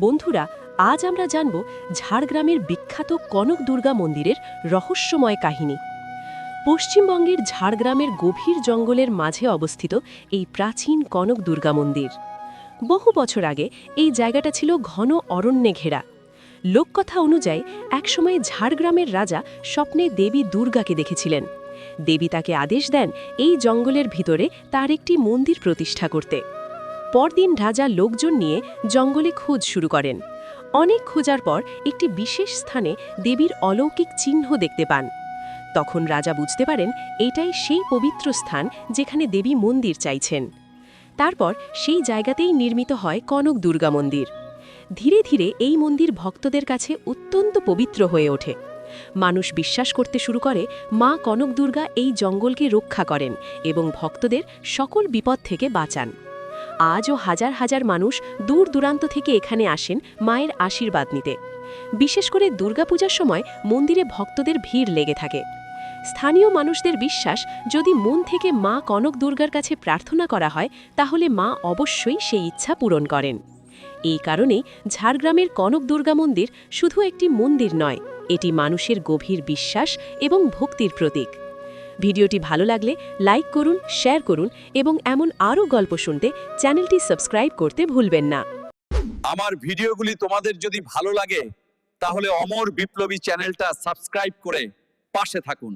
বন্ধুরা, আজ আমরা জানব ঝাড়গ্রামের বিখ্যাত কনক দুর্গা মন্দিরের রহস্যময় কাহিনী। পশ্চিমবঙ্গের ঝাড়গ্রামের গভীর জঙ্গলের মাঝে অবস্থিত এই প্রাচীন কনক দুর্গা মন্দির। বহু বছর আগে এই জায়গাটা ছিল ঘন অরণ্যে ঘেরা। লোককথা অনুযায়ী একসময় ঝাড়গ্রামের রাজা স্বপ্নে দেবী দুর্গাকে দেখেছিলেন। দেবী তাকে আদেশ দেন এই জঙ্গলের ভিতরে তার একটি মন্দির প্রতিষ্ঠা করতে। পরদিন রাজা লোকজন নিয়ে জঙ্গলে খোঁজ শুরু করেন। অনেক খোঁজার পর একটি বিশেষ স্থানে দেবীর অলৌকিক চিহ্ন দেখতে পান। তখন রাজা বুঝতে পারেন এটাই সেই পবিত্র স্থান যেখানে দেবী মন্দির চাইছেন। তারপর সেই জায়গাতেই নির্মিত হয় কনক দুর্গা মন্দির। ধীরে ধীরে এই মন্দির ভক্তদের কাছে অত্যন্ত পবিত্র হয়ে ওঠে। মানুষ বিশ্বাস করতে শুরু করে মা কনক দুর্গা এই জঙ্গলকে রক্ষা করেন এবং ভক্তদের সকল বিপদ থেকে বাঁচান। আজও হাজার হাজার মানুষ দূর দূরান্ত থেকে এখানে আসেন মায়ের আশীর্বাদ নিতে। বিশেষ করে দুর্গাপূজার সময় মন্দিরে ভক্তদের ভিড় লেগে থাকে। স্থানীয় মানুষদের বিশ্বাস, যদি মন থেকে মা কনক দুর্গার কাছে প্রার্থনা করা হয় তাহলে মা অবশ্যই সেই ইচ্ছা পূরণ করেন। এই কারণেই ঝাড়গ্রামের কনক দুর্গা মন্দির শুধু একটি মন্দির নয়, এটি মানুষের গভীর বিশ্বাস এবং ভক্তির প্রতীক। ভিডিওটি ভালো লাগলে লাইক করুন, শেয়ার করুন এবং এমন আরও গল্প শুনতে চ্যানেলটি সাবস্ক্রাইব করতে ভুলবেন না। আমার ভিডিওগুলি তোমাদের যদি ভালো লাগে তাহলে অমর বিপ্লবী চ্যানেলটা সাবস্ক্রাইব করে পাশে থাকুন।